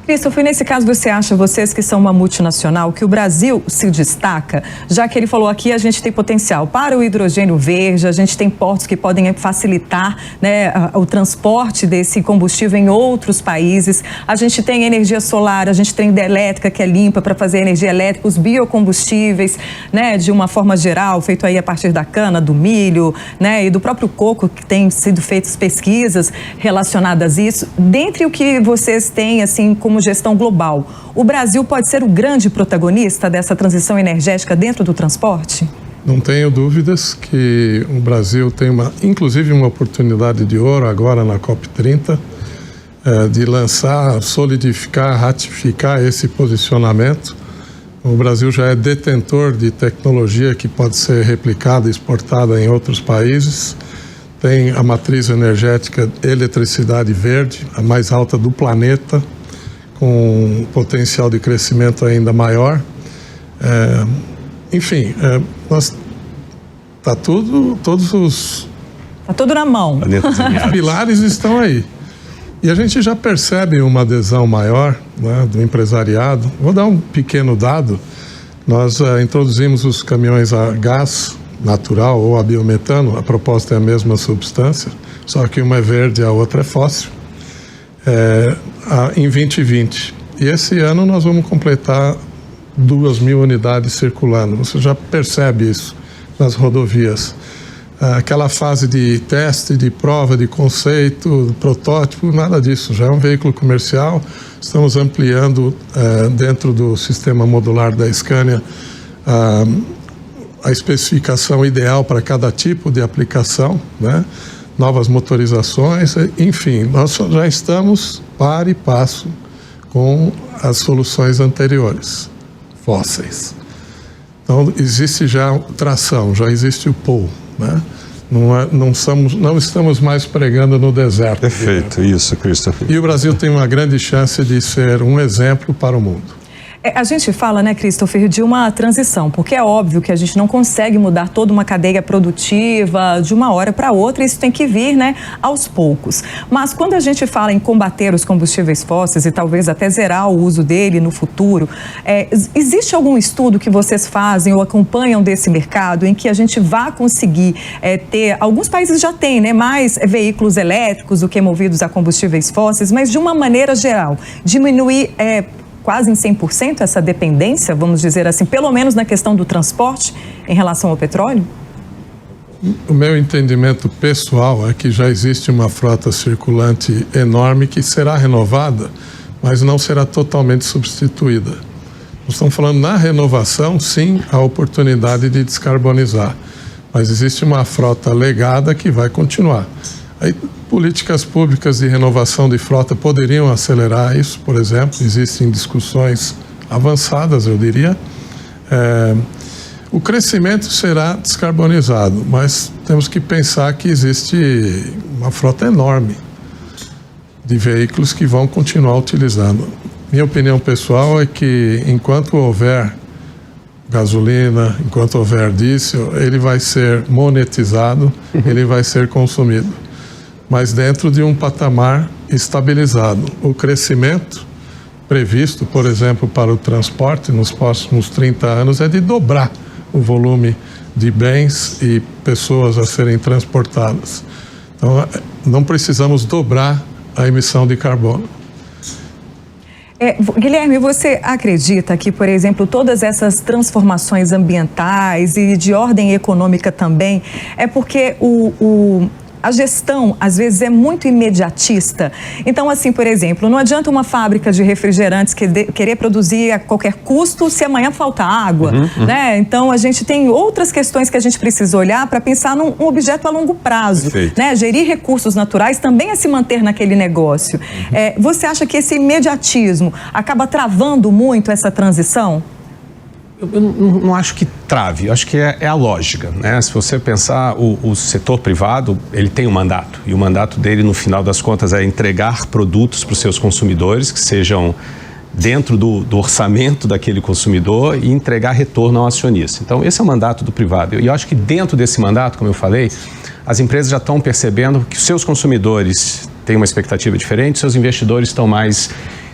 Christopher, nesse caso você acha, vocês que são uma multinacional, que o Brasil se destaca, já que ele falou aqui, a gente tem potencial para o hidrogênio verde, a gente tem portos que podem facilitar, né, o transporte desse combustível em outros países, a gente tem energia solar, a gente tem hidrelétrica que é limpa para fazer energia elétrica, os biocombustíveis, né, de uma forma geral, feito aí a partir da cana, do milho, né, e do próprio coco, que tem sido feitas pesquisas relacionadas a isso. Dentre o que vocês têm, assim, como gestão global, o Brasil pode ser o grande protagonista dessa transição energética dentro do transporte? Não tenho dúvidas que o Brasil tem inclusive uma oportunidade de ouro agora na COP30 de lançar, solidificar, ratificar esse posicionamento. O Brasil já é detentor de tecnologia que pode ser replicada e exportada em outros países. Tem a matriz energética eletricidade verde, a mais alta do planeta, com um potencial de crescimento ainda maior. Enfim, está tudo na mão. Os pilares estão aí. E a gente já percebe uma adesão maior, né, do empresariado. Vou dar um pequeno dado. Nós introduzimos os caminhões a gás natural ou a biometano. A proposta é a mesma substância, só que uma é verde e a outra é fóssil. Em 2020. E esse ano nós vamos completar 2.000 unidades circulando. Você já percebe isso nas rodovias. Aquela fase de teste, de prova, de conceito, protótipo, nada disso. Já é um veículo comercial. Estamos ampliando dentro do sistema modular da Scania a especificação ideal para cada tipo de aplicação, né? Novas motorizações, enfim, nós já estamos par e passo com as soluções anteriores, fósseis. Então, existe já tração, já existe o pull, né? Não estamos mais pregando no deserto. Perfeito, isso, Christopher. E o Brasil tem uma grande chance de ser um exemplo para o mundo. A gente fala, né, Christopher, de uma transição, porque é óbvio que a gente não consegue mudar toda uma cadeia produtiva de uma hora para outra, isso tem que vir, né, aos poucos. Mas quando a gente fala em combater os combustíveis fósseis e talvez até zerar o uso dele no futuro, existe algum estudo que vocês fazem ou acompanham desse mercado em que a gente vá conseguir ter, alguns países já têm, né, mais veículos elétricos do que movidos a combustíveis fósseis, mas de uma maneira geral, diminuir quase em 100% essa dependência, vamos dizer assim, pelo menos na questão do transporte em relação ao petróleo? O meu entendimento pessoal é que já existe uma frota circulante enorme que será renovada, mas não será totalmente substituída. Nós estamos falando na renovação, sim, a oportunidade de descarbonizar, mas existe uma frota legada que vai continuar. Aí, políticas públicas de renovação de frota poderiam acelerar isso, por exemplo, existem discussões avançadas, eu diria. O crescimento será descarbonizado, mas temos que pensar que existe uma frota enorme de veículos que vão continuar utilizando. Minha opinião pessoal é que enquanto houver gasolina, enquanto houver diesel, ele vai ser monetizado, ele vai ser consumido, mas dentro de um patamar estabilizado. O crescimento previsto, por exemplo, para o transporte nos próximos 30 anos é de dobrar o volume de bens e pessoas a serem transportadas. Então, não precisamos dobrar a emissão de carbono. Guilherme, você acredita que, por exemplo, todas essas transformações ambientais e de ordem econômica também, é porque a gestão, às vezes, é muito imediatista? Então, assim, por exemplo, não adianta uma fábrica de refrigerantes querer produzir a qualquer custo se amanhã falta água, né? Então, a gente tem outras questões que a gente precisa olhar para pensar num objeto a longo prazo, né? Gerir recursos naturais também é se manter naquele negócio. Você acha que esse imediatismo acaba travando muito essa transição? Eu não acho que trave, eu acho que é a lógica, né? Se você pensar, o setor privado, ele tem um mandato, e o mandato dele, no final das contas, é entregar produtos para os seus consumidores, que sejam dentro do orçamento daquele consumidor, e entregar retorno ao acionista. Então, esse é o mandato do privado. E eu acho que dentro desse mandato, como eu falei, as empresas já estão percebendo que os seus consumidores têm uma expectativa diferente, seus investidores estão mais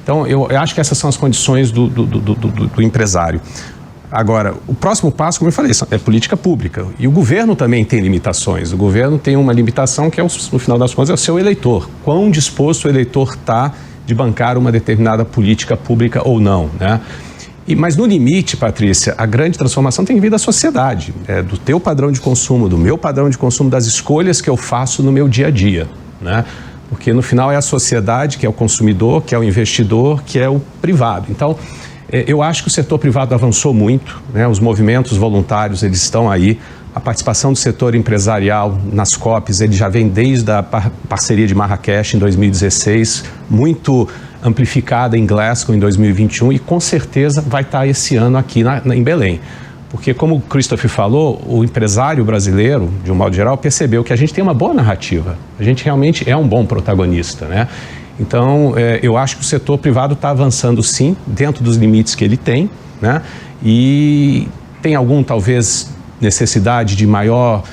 Então, eu acho que essas são as condições do empresário. Agora, o próximo passo, como eu falei, é política pública. E o governo também tem limitações. O governo tem uma limitação que, no final das contas, é o seu eleitor. Quão disposto o eleitor está de bancar uma determinada política pública ou não, né? Mas no limite, Patrícia, a grande transformação tem que vir da sociedade, do teu padrão de consumo, do meu padrão de consumo, das escolhas que eu faço no meu dia a dia, né? Porque no final é a sociedade que é o consumidor, que é o investidor, que é o privado. Então, eu acho que o setor privado avançou muito, né? Os movimentos voluntários, eles estão aí. A participação do setor empresarial nas COPs, ele já vem desde a parceria de Marrakech em 2016, muito amplificada em Glasgow em 2021 e com certeza vai estar esse ano aqui em Belém. Porque, como o Christoph falou, o empresário brasileiro, de um modo geral, percebeu que a gente tem uma boa narrativa. A gente realmente é um bom protagonista, né? Então, eu acho que o setor privado está avançando sim, dentro dos limites que ele tem, né? E tem algum, talvez, necessidade de melhor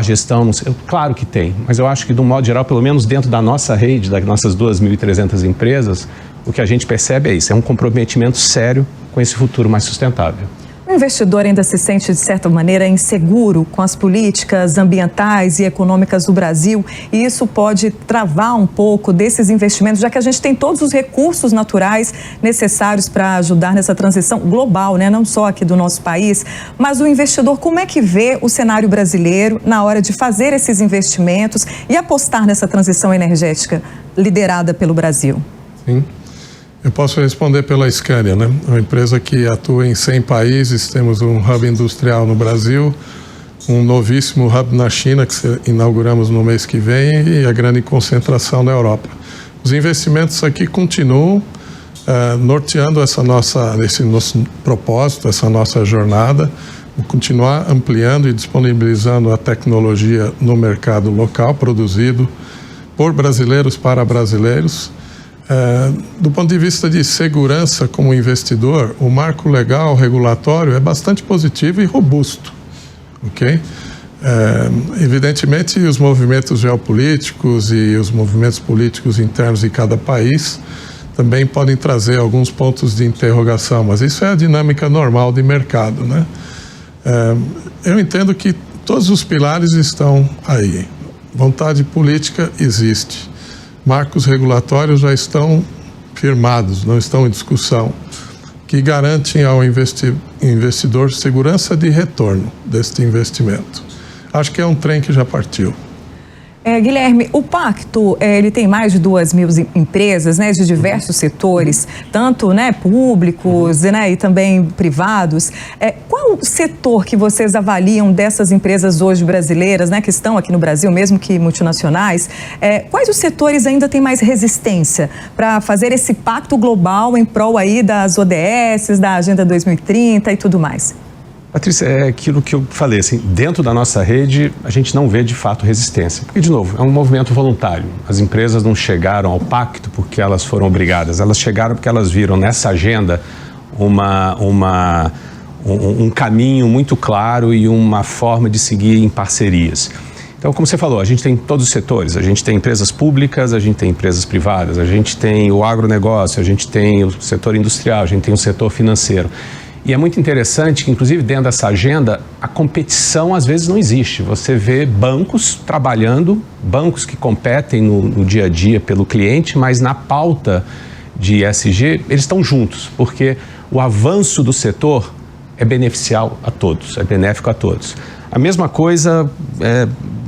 gestão? Não sei. Claro que tem, mas eu acho que, de um modo geral, pelo menos dentro da nossa rede, das nossas 2.300 empresas, o que a gente percebe é isso, é um comprometimento sério com esse futuro mais sustentável. O investidor ainda se sente, de certa maneira, inseguro com as políticas ambientais e econômicas do Brasil, e isso pode travar um pouco desses investimentos, já que a gente tem todos os recursos naturais necessários para ajudar nessa transição global, né? Não só aqui do nosso país, mas o investidor, como é que vê o cenário brasileiro na hora de fazer esses investimentos e apostar nessa transição energética liderada pelo Brasil? Sim. Eu posso responder pela Scania, né? Uma empresa que atua em 100 países, temos um hub industrial no Brasil, um novíssimo hub na China, que inauguramos no mês que vem, e a grande concentração na Europa. Os investimentos aqui continuam norteando esse nosso propósito, essa nossa jornada, continuar ampliando e disponibilizando a tecnologia no mercado local, produzido por brasileiros para brasileiros. Do ponto de vista de segurança como investidor, o marco legal regulatório é bastante positivo e robusto, ok? Evidentemente, os movimentos geopolíticos e os movimentos políticos internos de cada país também podem trazer alguns pontos de interrogação, mas isso é a dinâmica normal de mercado, né? Eu entendo que todos os pilares estão aí. Vontade política existe. Marcos regulatórios já estão firmados, não estão em discussão, que garantem ao investidor segurança de retorno deste investimento. Acho que é um trem que já partiu. Guilherme, o pacto, ele tem mais de 2.000 empresas, né, de diversos setores, tanto, né, públicos, né, e também privados. Qual o setor que vocês avaliam dessas empresas hoje brasileiras, né, que estão aqui no Brasil, mesmo que multinacionais? Quais os setores ainda têm mais resistência para fazer esse pacto global em prol aí das ODS, da Agenda 2030 e tudo mais? Patrícia, é aquilo que eu falei, assim, dentro da nossa rede a gente não vê de fato resistência, porque, de novo, é um movimento voluntário. As empresas não chegaram ao pacto porque elas foram obrigadas, elas chegaram porque elas viram nessa agenda um caminho muito claro e uma forma de seguir em parcerias. Então, como você falou, a gente tem todos os setores, a gente tem empresas públicas, a gente tem empresas privadas, a gente tem o agronegócio, a gente tem o setor industrial, a gente tem o setor financeiro. E é muito interessante que, inclusive, dentro dessa agenda, a competição às vezes não existe. Você vê bancos trabalhando, bancos que competem no dia a dia pelo cliente, mas na pauta de ESG, eles estão juntos, porque o avanço do setor é beneficial a todos, é benéfico a todos. A mesma coisa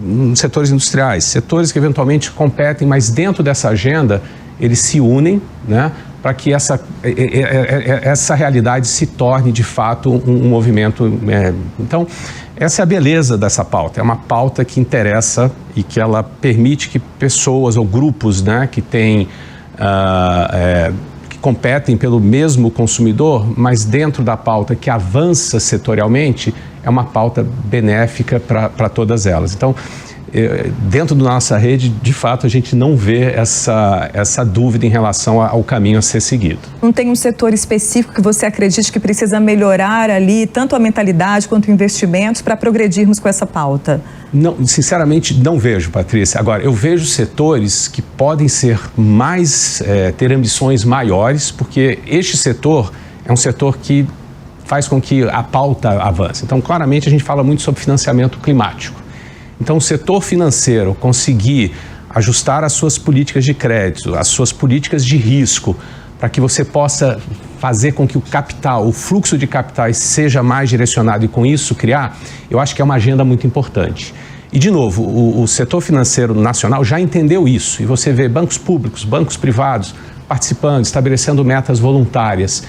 nos setores industriais, setores que eventualmente competem, mas dentro dessa agenda, eles se unem, né, para que essa realidade se torne, de fato, um movimento. Então, essa é a beleza dessa pauta. É uma pauta que interessa e que ela permite que pessoas ou grupos, né, que competem pelo mesmo consumidor, mas dentro da pauta que avança setorialmente, é uma pauta benéfica para todas elas. Então, dentro da nossa rede, de fato, a gente não vê essa dúvida em relação ao caminho a ser seguido. Não tem um setor específico que você acredite que precisa melhorar ali, tanto a mentalidade quanto investimentos, para progredirmos com essa pauta? Não, sinceramente, não vejo, Patrícia. Agora, eu vejo setores que podem ser ter ambições maiores, porque este setor é um setor que faz com que a pauta avance. Então, claramente, a gente fala muito sobre financiamento climático. Então, o setor financeiro conseguir ajustar as suas políticas de crédito, as suas políticas de risco, para que você possa fazer com que o capital, o fluxo de capitais seja mais direcionado e com isso criar, eu acho que é uma agenda muito importante. E, de novo, o setor financeiro nacional já entendeu isso. E você vê bancos públicos, bancos privados participando, estabelecendo metas voluntárias.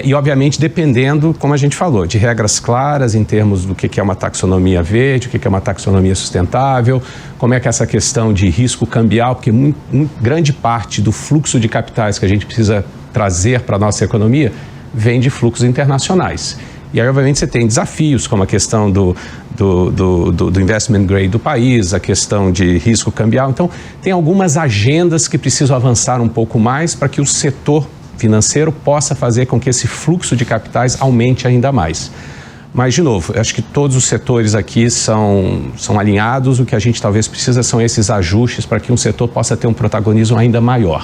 E, obviamente, dependendo, como a gente falou, de regras claras em termos do que é uma taxonomia verde, o que é uma taxonomia sustentável, como é que é essa questão de risco cambial, porque grande parte do fluxo de capitais que a gente precisa trazer para a nossa economia vem de fluxos internacionais. E aí, obviamente, você tem desafios, como a questão do investment grade do país, a questão de risco cambial. Então, tem algumas agendas que precisam avançar um pouco mais para que o setor financeiro possa fazer com que esse fluxo de capitais aumente ainda mais. Mas, de novo, eu acho que todos os setores aqui são alinhados. O que a gente talvez precisa são esses ajustes para que um setor possa ter um protagonismo ainda maior.